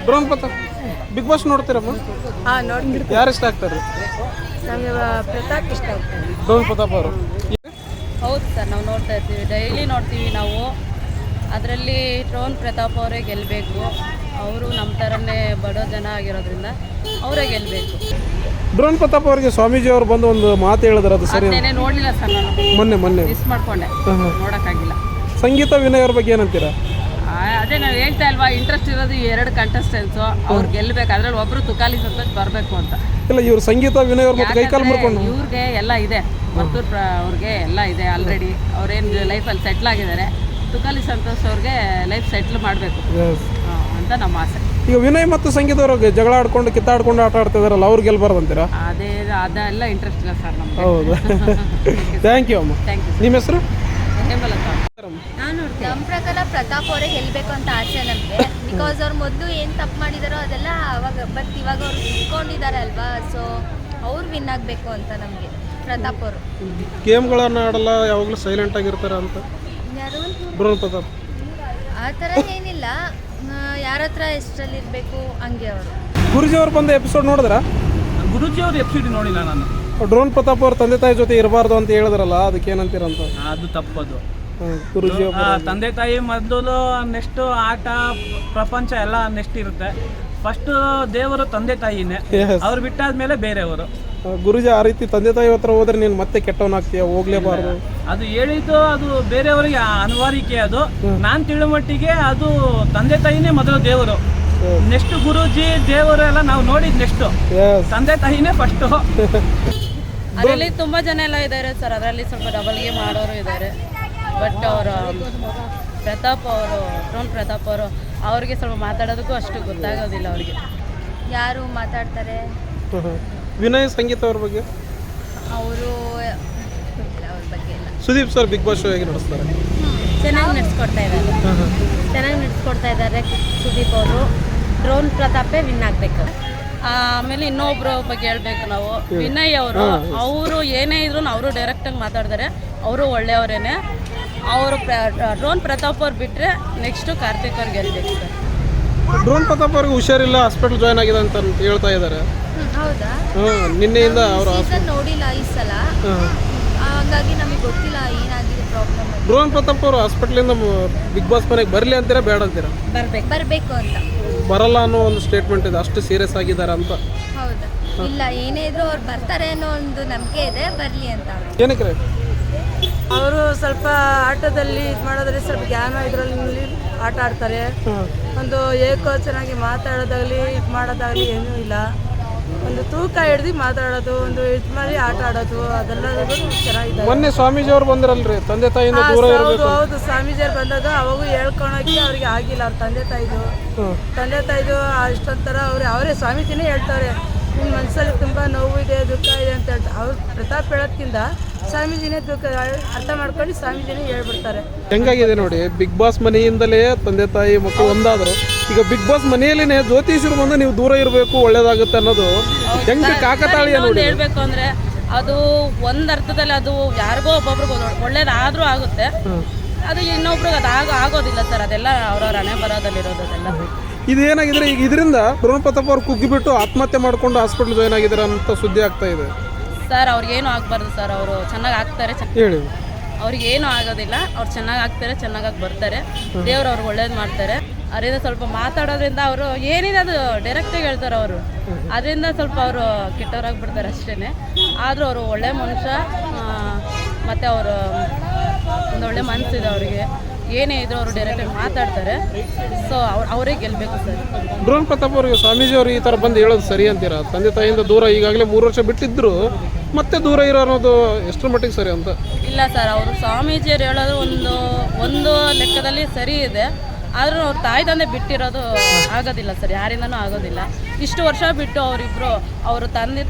Drone Pratap Bigg Boss ನೋಡ್ತೀರಮ್ಮ? ಹಾಂ ನೋಡ್ತೀವಿ. ಯಾರು ಇಷ್ಟ ಆಗ್ತಾರೆ? ನಮಗೆ ಪ್ರತಾಪ್ ಇಷ್ಟ ಆಗ್ತದೆ. ಡ್ರೋನ್ ಪ್ರತಾಪ್ ಅವರು. ಹೌದು ಸರ್, ನಾವು ನೋಡ್ತಾ ಇರ್ತೀವಿ, ಡೈಲಿ ನೋಡ್ತೀವಿ ನಾವು. ಅದರಲ್ಲಿ ಡ್ರೋನ್ ಪ್ರತಾಪ್ ಅವರೇ ಗೆಲ್ಲಬೇಕು. ಅವರು ನಮ್ಮ ಥರನೇ ಬಡೋ ಜನ ಆಗಿರೋದ್ರಿಂದ ಅವರೇ ಗೆಲ್ಲಬೇಕು. ಡ್ರೋನ್ ಪ್ರತಾಪ್ ಅವರಿಗೆ ಸ್ವಾಮೀಜಿ ಅವರು ಬಂದು ಒಂದು ಮಾತು ಹೇಳಿದ್ರು, ಅದು ಸರಿ? ಅದನ್ನೇ ನೋಡಲಿಲ್ಲ ಸರ್, ನಾನು ಮೊನ್ನೆ ಮಿಸ್ ಮಾಡ್ಕೊಂಡೆ, ನೋಡೋಕ್ಕಾಗಿಲ್ಲ. ಸಂಗೀತ ವಿನಯ್ ಅವ್ರ ಬಗ್ಗೆ ಏನಂತೀರಾ? ಅದೇ ನಾವು ಹೇಳ್ತಾ ಇಲ್ವಾ, ಇಂಟ್ರೆಸ್ಟ್ ಇರೋದು 2 ಕಂಟೆಸ್ಟೆಂಟ್ಸು, ಅವ್ರು ಗೆಲ್ಲಬೇಕು. ಅದ್ರಲ್ಲಿ ಒಬ್ಬರು ತುಕಾಲಿ ಸಂತೋಷ್ ಬರಬೇಕು ಅಂತ. ಇಲ್ಲ, ಇವ್ರು ಸಂಗೀತ ವಿನಯ್ ಅವ್ರ ಮತ್ತೆ ಕೈಕಾಲು ಮಾಡ್ಕೊಂಡು ಇವ್ರಿಗೆ ಎಲ್ಲ ಇದೆ, ಮತ್ತೂರು ಅವ್ರಿಗೆ ಎಲ್ಲ ಇದೆ ಆಲ್ರೆಡಿ. ಅವ್ರೇನು ಲೈಫಲ್ಲಿ ಸೆಟ್ಲ್ ಆಗಿದ್ದಾರೆ. ತುಕಾಲಿ ಸಂತೋಷ್ ಅವ್ರಿಗೆ ಲೈಫ್ ಸೆಟ್ಲ್ ಮಾಡಬೇಕು ಅಂತ ನಮ್ಮ ಆಸೆ. ಈಗ ವಿನಯ್ ಮತ್ತು ಸಂಗೀತ ಅವ್ರಿಗೆ ಜಗಳ ಆಡ್ಕೊಂಡು ಕಿತ್ತಾಡ್ಕೊಂಡು ಆಟ ಆಡ್ತಾ ಇದಾರಲ್ಲ, ಅವ್ರು ಗೆಲ್ಬಾರ್ದು ಅಂತೀರಾ? ಅದೆಲ್ಲ ಇಂಟ್ರೆಸ್ಟ್ ಇಲ್ಲ ಸರ್ ನಮ್ಗೆ. ಹೌದು. ಥ್ಯಾಂಕ್ ಯು ಅಮ್ಮ. Thank you. ನಿಮ್ಮ ಹೆಸರು? ಹೇಮಲತಾ. ನಮ್ಮ ಪ್ರಕಾರ ಪ್ರತಾಪ್ ಅವರೇ ಗೆಲ್ಲಬೇಕು ಅಂತ ಆಸೆ ನಮಗೆ. ಬಿಕಾಸ್ ಅವ್ರು ಮೊದಲು ಏನು ತಪ್ಪು ಮಾಡಿದಾರೋ ಅದೆಲ್ಲ ಅವಾಗ, ಬಟ್ ಇವಾಗ ಅವ್ರು ತಿಳ್ಕೊಂಡಿದ್ದಾರೆ ಅಲ್ವಾ, ಸೊ ಅವ್ರು ವಿನ್ ಆಗಬೇಕು ಅಂತ ನಮಗೆ ಪ್ರತಾಪ್ ಅವರು. ಗೇಮ್ಗಳನ್ನು ಆಡಲ್ಲ, ಯಾವಾಗಲೂ ಸೈಲೆಂಟ್ ಆಗಿರ್ತಾರೆ ಅಂತ ಯಾರು? ಡ್ರೋನ್ ಪ್ರತಾಪ್. ಆ ಥರ ಏನಿಲ್ಲ, ಯಾರ ಹತ್ರ ಎಷ್ಟರಲ್ಲಿರಬೇಕು ಹಂಗೆ ಅವರು. ಗುರುಜಿ ಅವ್ರು ಬಂದ ಎಪಿಸೋಡ್ ನೋಡಿದ್ರಾ? ಗುರುಜಿ ಅವ್ರ ಎಪಿಸೋಡ್ ನೋಡಿಲ್ಲ ನಾನು. ಡ್ರೋನ್ ಪ್ರತಾಪ್ ಅವ್ರ ತಂದೆ ತಾಯಿ ಜೊತೆ ಇರಬಾರ್ದು ಅಂತ ಹೇಳಿದ್ರಲ್ಲ, ಅದಕ್ಕೆ ಏನಂತೀರಂತ? ಅದು ತಪ್ಪದು. ಗುರುಜಿ ತಂದೆ ತಾಯಿ ಮೊದಲು, ನೆಕ್ಸ್ಟ್ ಆಟ ಪ್ರಪಂಚ ಎಲ್ಲ ನೆಕ್ಸ್ಟ್ ಇರುತ್ತೆ. ಫಸ್ಟ್ ದೇವರು ತಂದೆ ತಾಯಿನೇ, ಅವ್ರು ಬಿಟ್ಟಾದ್ಮೇಲೆ ಬೇರೆಯವರು. ಗುರುಜಿ ಆ ರೀತಿ ತಂದೆ ತಾಯಿ ಹತ್ರ ಹೋದ್ರೆ ನೀನು ಮತ್ತೆ ಕೆಟ್ಟವನಾಗ್ತೀಯ, ಹೋಗ್ಲೇಬಾರ್ದು. ಅದು ಹೇಳಿದ್ದು ಅದು ಬೇರೆಯವರಿಗೆ ಅನಿವಾರ್ಯತೆ. ಅದು ನಾನು ತಿಳೋ ಮಟ್ಟಿಗೆ ಅದು ತಂದೆ ತಾಯಿನೇ ಮೊದಲು ದೇವರು, ನೆಕ್ಸ್ಟ್ ಗುರುಜಿ ದೇವರು ಎಲ್ಲ ನಾವು ನೋಡಿದ್ ನೆಕ್ಸ್ಟ್ ತಂದೆ ತಾಯಿನೇ ಫಸ್ಟು. ಅದರಲ್ಲಿ ತುಂಬ ಜನ ಎಲ್ಲ ಇದ್ದಾರೆ ಸರ್. ಅದರಲ್ಲಿ ಸ್ವಲ್ಪ ಡಬಲ್ ಗೇಮ್ ಮಾಡೋರು ಇದ್ದಾರೆ. ಬಟ್ ಅವರು ಡ್ರೋನ್ ಪ್ರತಾಪ್ ಅವರು, ಅವ್ರಿಗೆ ಸ್ವಲ್ಪ ಮಾತಾಡೋದಕ್ಕೂ ಅಷ್ಟು ಗೊತ್ತಾಗೋದಿಲ್ಲ ಅವ್ರಿಗೆ. ಯಾರು ಮಾತಾಡ್ತಾರೆ? ವಿನಯ್ ಸಂಗೀತ ಅವ್ರ ಬಗ್ಗೆ? ಅವರು ಅವ್ರ ಬಗ್ಗೆ ಎಲ್ಲ. Sudeep sir Bigg Boss show ಹೇಗೆ ನಡೆಸ್ತಾರೆ? ಚೆನ್ನಾಗಿ ನಡೆಸ್ಕೊಡ್ತಾ ಇದ್ದಾರೆ ಸುದೀಪ್ ಅವರು. ಡ್ರೋನ್ ಪ್ರತಾಪೇ ವಿನ್ ಆಗಬೇಕು. ಆಮೇಲೆ ಇನ್ನೊಬ್ರ ಬಗ್ಗೆ ಹೇಳ್ಬೇಕು ನಾವು, ವಿನಯ್ ಅವರು ಏನೇ ಇದ್ರು ಅವರು ಡೈರೆಕ್ಟಾಗಿ ಮಾತಾಡ್ತಾರೆ. ಅವರು ಒಳ್ಳೆಯವರೇನೆ. ಅವರು ಡ್ರೋನ್ ಪ್ರತಾಪ್ ಅವ್ರು ಬಿಟ್ಟರೆ ನೆಕ್ಸ್ಟು ಕಾರ್ತಿಕ್ ಅವ್ರು ಗೆಲ್ಬೇಕು ಸರ್. ಡ್ರೋನ್ ಪ್ರತಾಪ್ ಅವ್ರಿಗೆ ಹುಷಾರಿಲ್ಲ, ಹಾಸ್ಪಿಟಲ್ ಜಾಯ್ನ್ ಆಗಿದೆ ಅಂತ ಹೇಳ್ತಾ ಇದ್ದಾರೆ. ಹೌದಾ? ನಿನ್ನೆಯಿಂದ ಅವರು ನೋಡಿಲ್ಲ ಈ ಸಲ, ಹಾಗಾಗಿ ನಮಗೆ ಗೊತ್ತಿಲ್ಲ ಏನಾಗಿದೆ ಪ್ರಾಬ್ಲಮ್. ಡ್ರೋನ್ ಪ್ರತಾಪ್ ಅವರು ಹಾಸ್ಪಿಟ್ಲಿಂದ ಬಿಗ್ ಬಾಸ್ ಮನೆಗೆ ಬರಲಿ ಅಂತೀರಾ, ಬೇಡ ಅಂತೀರಾ? ಬರಬೇಕು ಅಂತ. ಬರಲ್ಲ ಅನ್ನೋ ಒಂದು ಸ್ಟೇಟ್ಮೆಂಟ್ ಇದೆ, ಅಷ್ಟು ಸೀರಿಯಸ್ ಆಗಿದ್ದಾರೆ ಅಂತ. ಹೌದಾ? ಇಲ್ಲ, ಏನೇ ಇದ್ರು ಅವ್ರು ಬರ್ತಾರೆ ಅನ್ನೋ ಒಂದು ನಂಬಿಕೆ ಇದೆ, ಬರಲಿ ಅಂತ. ಏನಕ್ಕೆ? ಅವರು ಸ್ವಲ್ಪ ಆಟದಲ್ಲಿ ಇದು ಮಾಡೋದ್ರಲ್ಲಿ ಸ್ವಲ್ಪ ಜ್ಞಾನ ಇದರಲ್ಲಿ ಆಟ ಆಡ್ತಾರೆ. ಒಂದು ಏಕೋಚನಾಗಿ ಮಾತಾಡೋದಾಗಲಿ ಇದು ಮಾಡೋದಾಗಲಿ ಏನೂ ಇಲ್ಲ. ಒಂದು ತೂಕ ಹಿಡ್ದು ಮಾತಾಡೋದು, ಒಂದು ಇದು ಮಾಡಿ ಆಟ ಆಡೋದು, ಅದೆಲ್ಲದೂ ಚೆನ್ನಾಗಿದೆ. ಮೊನ್ನೆ ಸ್ವಾಮೀಜಿ ಅವ್ರು ಬಂದಿರಲ್ರಿ, ತಂದೆ ತಾಯಿಯಿಂದ ದೂರ ಇರಬೇಕು. ಹೌದು, ಸ್ವಾಮೀಜಿಯವ್ರು ಬಂದಾಗ ಅವಾಗೂ ಹೇಳ್ಕೊಳಕ್ಕೆ ಅವ್ರಿಗೆ ಆಗಿಲ್ಲ. ಅವ್ರ ತಂದೆ ತಾಯಿದು ಅಷ್ಟೊಂಥರ ಅವರೇ ಸ್ವಾಮೀಜಿನೇ ಹೇಳ್ತಾರೆ, ನಿಮ್ಮ ಮನಸ್ಸಲ್ಲಿ ತುಂಬ ನೋವು ಇದೆ, ದುಃಖ ಇದೆ ಅಂತ ಹೇಳ್ತಾರೆ. ಅವ್ರು ಪ್ರತಾಪ್ ಹೇಳೋದ್ಕಿಂತ ಸ್ವಾಮೀಜಿನೇ ದುಃಖ ಅರ್ಥ ಮಾಡ್ಕೊಂಡು ಸ್ವಾಮೀಜಿನೇ ಹೇಳ್ಬಿಡ್ತಾರೆ. ಹೆಂಗಾಗಿದೆ ನೋಡಿ, ಬಿಗ್ ಬಾಸ್ ಮನೆಯಿಂದಲೇ ತಂದೆ ತಾಯಿ ಮಕ್ಕಳು ಒಂದಾದ್ರು. ಈಗ ಬಿಗ್ ಬಾಸ್ ಮನೆಯಲ್ಲಿನೇ ಜ್ಯೋತಿಷರು ಬಂದು ನೀವು ದೂರ ಇರಬೇಕು, ಒಳ್ಳೇದಾಗುತ್ತೆ ಅನ್ನೋದು ಹೆಂಗೆ ಕಾಕತಾಳೀಯ ನೋಡಿ. ಹೇಳ್ಬೇಕು ಅಂದ್ರೆ ಅದು ಒಂದ್ ಅರ್ಥದಲ್ಲಿ ಅದು ಯಾರಿಗೋ ಒಬ್ಬೊಬ್ರಿಗೂ ಒಳ್ಳೇದಾದ್ರೂ ಆಗುತ್ತೆ, ಅದು ಇನ್ನೊಬ್ರಿಗೆ ಅದು ಆಗೋದಿಲ್ಲ ಸರ್. ಅದೆಲ್ಲ ಅವ್ರವ್ರ ಹಣೆ ಬರೋದಲ್ಲಿರೋದು ಅದೆಲ್ಲ. ಇದೇನಾಗಿದ್ರೆ ಈಗ ಇದರಿಂದ ಡ್ರೋನ್ ಪ್ರತಾಪ್ ಅವ್ರು ಕುಗ್ಗಿಬಿಟ್ಟು ಆತ್ಮಹತ್ಯೆ ಮಾಡ್ಕೊಂಡು ಹಾಸ್ಪಿಟಲ್ ಜಾಯ್ನ್ ಆಗಿದ್ದಾರೆ ಅಂತ ಸುದ್ದಿ ಆಗ್ತಾ ಇದೆ ಸರ್. ಅವ್ರಿಗೇನು ಆಗಬಾರ್ದು ಸರ್, ಅವರು ಚೆನ್ನಾಗಿ ಆಗ್ತಾರೆ. ಹೇಳಿ. ಅವ್ರಿಗೇನು ಆಗೋದಿಲ್ಲ, ಅವ್ರು ಚೆನ್ನಾಗಿ ಆಗ್ತಾರೆ, ಚೆನ್ನಾಗಾಗಿ ಬರ್ತಾರೆ. ದೇವ್ರು ಅವ್ರಿಗೆ ಒಳ್ಳೇದು ಮಾಡ್ತಾರೆ. ಅದರಿಂದ ಸ್ವಲ್ಪ ಮಾತಾಡೋದ್ರಿಂದ ಅವರು ಏನಿದೆ ಅದು ಡೈರೆಕ್ಟಾಗಿ ಹೇಳ್ತಾರೆ ಅವರು. ಅದರಿಂದ ಸ್ವಲ್ಪ ಅವರು ಕೆಟ್ಟವರಾಗಿ ಬಿಡ್ತಾರೆ ಅಷ್ಟೇ. ಆದರೂ ಅವರು ಒಳ್ಳೆ ಮನುಷ್ಯ, ಮತ್ತು ಅವರು ಒಂದು ಒಳ್ಳೆ ಮನಸ್ಸಿದೆ ಅವರಿಗೆ. ಏನೇ ಇದ್ರು ಅವರು ಡೈರೆಕ್ಟಾಗಿ ಮಾತಾಡ್ತಾರೆ. ಸೊ ಅವರೇ ಗೆಲ್ಲಬೇಕು ಸರ್. ಡ್ರೋನ್ ಪ್ರತಾಪ್ ಅವರಿಗೆ ಸ್ವಾಮೀಜಿ ಅವರು ಈ ಥರ ಬಂದು ಹೇಳೋದು ಸರಿ ಅಂತೀರಾ? ತಂದೆ ತಾಯಿಯಿಂದ ದೂರ ಈಗಾಗಲೇ 3 ವರ್ಷ ಬಿಟ್ಟಿದ್ರು, ಮತ್ತೆ ದೂರ ಇರೋ ಅನ್ನೋದು ಎಷ್ಟರ ಮಟ್ಟಿಗೆ ಸರಿ ಅಂತ? ಇಲ್ಲ ಸರ್, ಅವರು ಸ್ವಾಮೀಜಿಯರು ಹೇಳೋದು ಒಂದು ಲೆಕ್ಕದಲ್ಲಿ ಸರಿ ಇದೆ. ಆದರೂ ಅವ್ರ ತಾಯಿ ತಂದೆ ಬಿಟ್ಟಿರೋದು ಆಗೋದಿಲ್ಲ ಸರ್, ಯಾರಿಂದನೂ ಆಗೋದಿಲ್ಲ. ಇಷ್ಟು ವರ್ಷ ಬಿಟ್ಟು ಅವರಿಬ್ಬರು ಅವರು ತಂದೆ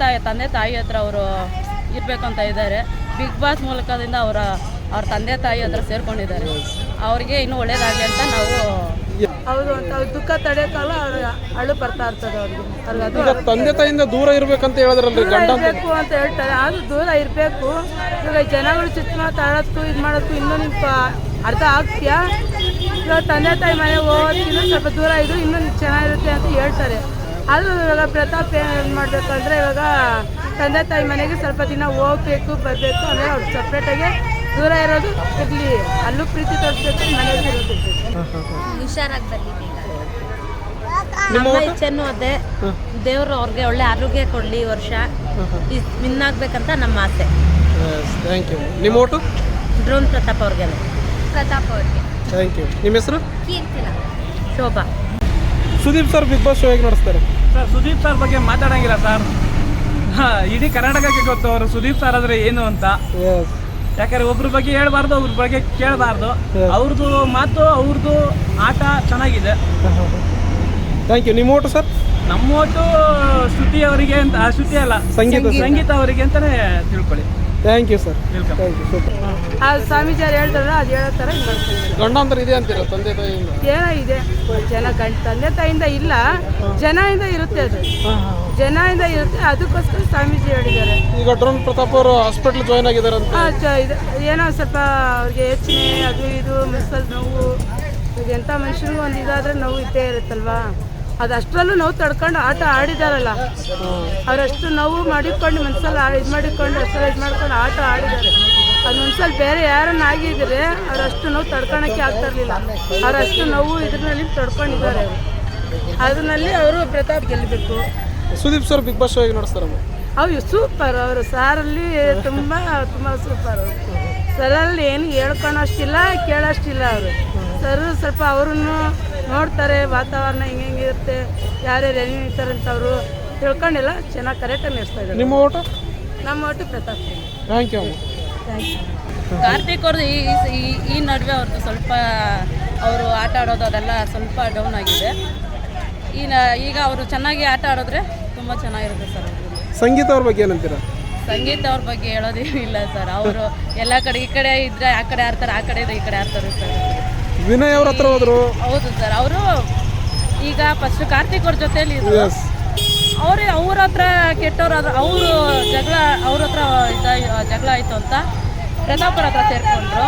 ತಾಯಿ ಹತ್ರ ಅವರು ಇರಬೇಕಂತ ಇದ್ದಾರೆ. ಬಿಗ್ ಬಾಸ್ ಮೂಲಕದಿಂದ ಅವ್ರ ತಂದೆ ತಾಯಿ ಹತ್ರ ಸೇರ್ಕೊಂಡಿದ್ದಾರೆ. ಅವ್ರಿಗೆ ಇನ್ನೂ ಒಳ್ಳೇದಾಗಲಿ ಅಂತ ನಾವು. ಹೌದು ಅಂತ ಅವ್ರ ದುಃಖ ತಡೆಯೋಕ್ಕಲ್ಲ, ಅವ್ರಿಗೆ ಅಳು ಬರ್ತಾ ಇರ್ತದೆ ಅವ್ರಿಗೆ. ಈಗ ತಂದೆ ತಾಯಿಯಿಂದ ದೂರ ಇರ್ಬೇಕಂತ ಹೇಳಿದ್ರಲ್ರಿ, ಗಂಡ ಇರಬೇಕು ಅಂತ ಹೇಳ್ತಾರೆ. ಆದ್ರೂ ದೂರ ಇರಬೇಕು. ಇವಾಗ ಜನಗಳು ಚುಚ್ಚು ಮಾತಾಡೋದಕ್ಕೂ ಇದು ಮಾಡೋದಕ್ಕೂ ಇನ್ನೂ ನಿಮ್ಗೆ ಅರ್ಥ ಆಗ್ತೀಯಾ? ಇವಾಗ ತಂದೆ ತಾಯಿ ಮನೆ ಹೋಗೋದಕ್ಕಿಂತ ಸ್ವಲ್ಪ ದೂರ ಇದ್ದು ಇನ್ನೂ ಚೆನ್ನಾಗಿರುತ್ತೆ ಅಂತ ಹೇಳ್ತಾರೆ. ಆದರೂ ಇವಾಗ ಪ್ರತಾಪ್ ಏನು ಮಾಡಬೇಕಂದ್ರೆ ಇವಾಗ ತಂದೆ ತಾಯಿ ಮನೆಗೆ ಸ್ವಲ್ಪ ದಿನ ಹೋಗ್ಬೇಕು ಬರಬೇಕು ಅಂದರೆ ಅವ್ರು ಸಪ್ರೇಟಾಗಿ ದೂರ ಇರೋದು ಇರಲಿ, ಅಲ್ಲೂ ಪ್ರೀತಿ ತೋರಿಸ್ಬೇಕು, ಮನೆಯಲ್ಲಿ ಇರೋದು. ಹುಷಾರಾಗಿ ಬರಲಿ ಬೇಗ. ನಮ್ಮ ಇಚ್ಛೆನೂ ಅದೇ, ದೇವರು ಅವ್ರಿಗೆ ಒಳ್ಳೆ ಆರೋಗ್ಯ ಕೊಡಲಿ, ಈ ವರ್ಷ ವಿನ್ ಆಗ್ಬೇಕಂತ ನಮ್ಮ ಆಸೆ. Thank you. ನಿಮ್ಮ ಓಟು? ಡ್ರೋನ್ ಪ್ರತಾಪ್ ಅವ್ರಿಗೆ. ಪ್ರತಾಪ್ ಅವ್ರಿಗೆ. Thank you. ನಿಮ್ಮ ಹೆಸರು? ಕೀರ್ತಿನ. Shobha. Sudeep sir Bigg Boss show ಹೇಗೆ ನಡೆಸ್ತಾರೆ? ಸರ್ ಸುದೀಪ್ ಸರ್ ಬಗ್ಗೆ ಮಾತಾಡಂಗಿಲ್ಲ ಸರ್. ಇಡೀ ಕರ್ನಾಟಕಕ್ಕೆ ಗೊತ್ತು ಅವರು ಸುದೀಪ್ ಸರ್ ಆದರೆ ಏನು ಅಂತ. ಯಾಕಂದ್ರೆ ಒಬ್ರ ಬಗ್ಗೆ ಹೇಳ್ಬಾರ್ದು, ಒಬ್ರ ಬಗ್ಗೆ ಕೇಳಬಾರ್ದು. ಅವ್ರದ್ದು ಮಾತು, ಅವ್ರದ್ದು ಆಟ ಚೆನ್ನಾಗಿದೆ. Thank you. ನಿಮ್ಮ ಓಟು ಸರ್? ನಮ್ಮ ಓಟು ಶ್ರುತಿ ಅವರಿಗೆ ಅಂತ, ಶ್ರುತಿ ಅಲ್ಲ ಸಂಗೀತ ಅವರಿಗೆ ಅಂತಾನೆ ತಿಳ್ಕೊಳ್ಳಿ. Thank you sir. Welcome. Thank you. Super. ಆ ಸ್ವಾಮೀಜಿಯವ್ರು ಹೇಳ್ತಾರಲ್ಲ ಅದು ಹೇಳೋ ಥರ ಇದು ಮಾಡ್ತೀವಿ. ಗಂಡಾಂತರ ಇದೆ ಅಂತೀರ ತಂದೆ ತಾಯಿಯಿಂದ? ಏನೋ ಇದೆ, ಜನ ತಂದೆ ತಾಯಿಯಿಂದ ಇಲ್ಲ, ಜನದಿಂದ ಇರುತ್ತೆ, ಅದು ಜನದಿಂದ ಇರುತ್ತೆ. ಅದಕ್ಕೋಸ್ಕರ ಸ್ವಾಮೀಜಿ ಹೇಳಿದ್ದಾರೆ. ಈಗ ಡ್ರೋನ್ ಪ್ರತಾಪ್ ಅವರು ಹಾಸ್ಪಿಟ್ಲ್ ಜಾಯ್ನ್ ಆಗಿದ್ದಾರೆ ಅಂತ. ಏನೋ ಸ್ವಲ್ಪ ಅವ್ರಿಗೆ ಯೋಚನೆ ಅದು ಇದು ಮನಸ್ಸಲ್ಲಿ ನೋವು, ಈಗ ಎಂಥ ಮನುಷ್ಯನಿಗೂ ಒಂದು ಇದಾದರೆ ನೋವು ಇದ್ದೇ ಇರುತ್ತಲ್ವಾ. ಅದು ಅಷ್ಟರಲ್ಲೂ ನೋವು ತಡ್ಕೊಂಡು ಆಟ ಆಡಿದಾರಲ್ಲ, ಅವರಷ್ಟು ನೋವು ಮಾಡಿಕೊಂಡು ಮನಸ್ಸಲ್ಲಿ ಇದು ಮಾಡಿಕೊಂಡು ಅಷ್ಟೆಲ್ಲ ಇದು ಮಾಡ್ಕೊಂಡು ಆಟ ಆಡಿದ್ದಾರೆ. ಅದು ಮನಸ್ಸಲ್ಲಿ ಬೇರೆ ಯಾರನ್ನ ಆಗಿದ್ರೆ ಅವರಷ್ಟು ನೋವು ತಡ್ಕೊಳಕ್ಕೆ ಆಗ್ತಾ ಇರಲಿಲ್ಲ. ಅವರಷ್ಟು ನೋವು ಇದ್ರಲ್ಲಿ ತಡ್ಕೊಂಡಿದ್ದಾರೆ. ಅದರಲ್ಲಿ ಅವರು ಪ್ರತಾಪ್ ಗೆಲ್ಲಬೇಕು. Sudeep sir Bigg Boss show ಹೇಗೆ ನಡೆಸ್ತಾರಮ್ಮ? ಅವ್ರು ಸೂಪರ್, ಅವರು ಸಾರಲ್ಲಿ ತುಂಬ ಸೂಪರ್. ಅವರು ಸರಲ್ಲಿ ಏನು ಹೇಳ್ಕೊಳೋಷ್ಟಿಲ್ಲ, ಕೇಳೋಷ್ಟಿಲ್ಲ. ಅವರು ಸರ್ ಸ್ವಲ್ಪ ಅವರನ್ನು ನೋಡ್ತಾರೆ, ವಾತಾವರಣ ಹೆಂಗಿರುತ್ತೆ, ಯಾರ್ಯಾರು ಹೆಂಗಿರ್ತಾರೆ ಅಂತ ಅವರು ತಿಳ್ಕೊಂಡಿಲ್ಲ, ಚೆನ್ನಾಗಿ ಕರೆಕ್ಟಾಗಿ ನಡೆಸ್ತಾ ಇದ್ದಾರೆ. ನಿಮ್ಮ ಓಟು? ನಮ್ಮ vote Pratap. Thank you. Thank you. Karthik ಅವ್ರದ್ದು ಈ ನಡುವೆ ಅವ್ರದ್ದು ಸ್ವಲ್ಪ ಅವರು ಆಟ ಆಡೋದು ಅದೆಲ್ಲ ಸ್ವಲ್ಪ ಡೌನ್ ಆಗಿದೆ. ಈಗ ಅವರು ಚೆನ್ನಾಗಿ ಆಟ ಆಡಿದ್ರೆ ತುಂಬ ಚೆನ್ನಾಗಿರುತ್ತೆ ಸರ್. ಸಂಗೀತ ಅವ್ರ ಬಗ್ಗೆ ಏನಂತೀರಾ? ಸಂಗೀತ ಅವ್ರ ಬಗ್ಗೆ ಹೇಳೋದೇನಿಲ್ಲ ಸರ್. ಅವರು ಎಲ್ಲ ಕಡೆ ಈ ಕಡೆ ಇದ್ರೆ ಆ ಕಡೆ ಆಡ್ತಾರೆ, ಆ ಕಡೆ ಇದ್ರೆ ಈ ಕಡೆ ಆಡ್ತಾರೆ ಸರ್. ವಿನಯ್ ಅವ್ರ ಹತ್ರ ಹೋದ್ರು. ಹೌದು ಸರ್. ಅವರು ಈಗ ಫಸ್ಟ್ ಕಾರ್ತಿಕ್ ಅವ್ರ ಜೊತೆಲಿ ಅವ್ರ ಹತ್ರ ಕೆಟ್ಟವ್ರಾದ್ರು, ಅವರು ಅವ್ರ ಹತ್ರ ಜಗಳ ಆಯಿತು ಅಂತ ಪ್ರತಾಪ್ ಅವ್ರ ಹತ್ರ ಸೇರಿಕೊಂಡ್ರು.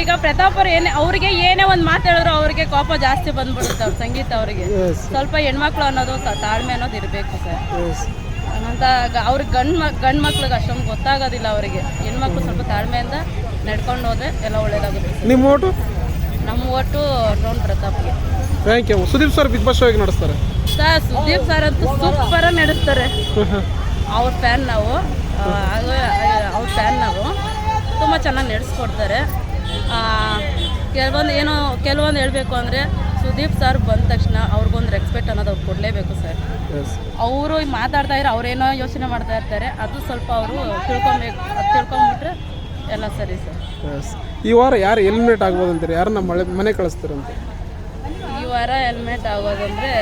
ಈಗ ಪ್ರತಾಪ್ ಅವ್ರು ಅವ್ರಿಗೆ ಏನೇ ಒಂದು ಮಾತು ಹೇಳಿದ್ರು ಅವ್ರಿಗೆ ಕೋಪ ಜಾಸ್ತಿ ಬಂದ್ಬಿಡುತ್ತೆ. ಅವ್ರು ಸಂಗೀತ ಅವರಿಗೆ ಸ್ವಲ್ಪ ಹೆಣ್ಮಕ್ಳು ಅನ್ನೋದು ತಾಳ್ಮೆ ಅನ್ನೋದು ಇರಬೇಕು ಸರ್. ಅಂತ ಅವ್ರಿಗೆ ಗಂಡು ಮಕ್ಳಿಗೆ ಅಷ್ಟೊಂದು ಗೊತ್ತಾಗೋದಿಲ್ಲ. ಅವರಿಗೆ ಹೆಣ್ಮಕ್ಳು ಸ್ವಲ್ಪ ತಾಳ್ಮೆಯಿಂದ ನಡ್ಕೊಂಡು ಹೋದ್ರೆ ಎಲ್ಲ ಒಳ್ಳೇದಾಗುತ್ತೆ. ನಿಮ್ಮ ಓಟು? ನಮ್ಮ ಒಟ್ಟು ಡ್ರೋನ್ ಪ್ರತಾಪ್ಗೆ. Thank you. Sudeep sir Bigg Boss show ಹೇಗೆ ನಡೆಸ್ತಾರೆ? ಸರ್ ಸುದೀಪ್ ಸರ್ ಅಂತೂ ಸೂಪರಾಗಿ ನಡೆಸ್ತಾರೆ. ಅವ್ರ ಫ್ಯಾನ್ ನಾವು, ಅವ್ರ ಫ್ಯಾನ್ ನಾವು. ತುಂಬ ಚೆನ್ನಾಗಿ ನಡೆಸ್ಕೊಡ್ತಾರೆ. ಕೆಲವೊಂದು ಹೇಳಬೇಕು ಅಂದರೆ ಸುದೀಪ್ ಸರ್ ಬಂದ ತಕ್ಷಣ ಅವ್ರಿಗೊಂದು ರೆಸ್ಪೆಕ್ಟ್ ಅನ್ನೋದು ಅವ್ರು ಕೊಡಲೇಬೇಕು ಸರ್. ಅವರು ಮಾತಾಡ್ತಾ ಇರೋ ಅವ್ರೇನೋ ಯೋಚನೆ ಮಾಡ್ತಾ ಇರ್ತಾರೆ, ಅದು ಸ್ವಲ್ಪ ಅವರು ತಿಳ್ಕೊಬೇಕು. ಅದು ತಿಳ್ಕೊಂಬಿಟ್ರೆ ಎಲ್ಲ ಸರಿ ಸರ್. ಈ ವಾರ ಯಾರು ಎಲಿಮಿನೇಟ್ ಆಗ್ಬೋದು ಅಂತೀರಿ? ಯಾರನ್ನ ಮನೆ ಕಳಿಸ್ತೀರಂತ? ಈ ವಾರ ಹೆಲ್ಮೆಟ್ ಆಗೋದಂದರೆ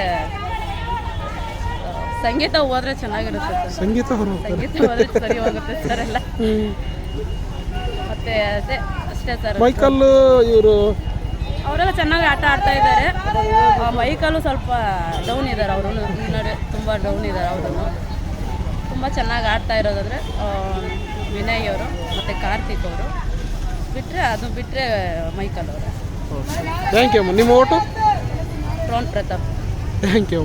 ಸಂಗೀತ ಹೋದ್ರೆ ಚೆನ್ನಾಗಿರುತ್ತೆ ಸರ್. ಸಂಗೀತ ಹೋದ್ರೆ ಸರಿ ಹೋಗುತ್ತೆ ಸರ್ ಎಲ್ಲ. ಮತ್ತೆ ಅದೇ ಅಷ್ಟೇ ಸರ್. ಮೈಕಲ್ ಇವರು ಅವರೆಲ್ಲ ಚೆನ್ನಾಗಿ ಆಟ ಆಡ್ತಾ ಇದ್ದಾರೆ. ಮೈಕಲ್ಲು ಸ್ವಲ್ಪ ಡೌನ್ ಇದ್ದಾರೆ. ಅವರು ಈ ನಡುವೆ ತುಂಬ ಡೌನ್ ಇದ್ದಾರೆ. ಅವರು ತುಂಬ ಚೆನ್ನಾಗಿ ಆಡ್ತಾ ಇರೋದಂದರೆ ವಿನಯ್ ಅವರು ಮತ್ತು ಕಾರ್ತಿಕ್ ಅವರು ಬಿಟ್ಟರೆ ಮೈಕಲ್ ಅವರು. Thank you. ನಿಮ್ಮ vote? Drone Pratap. Thank you.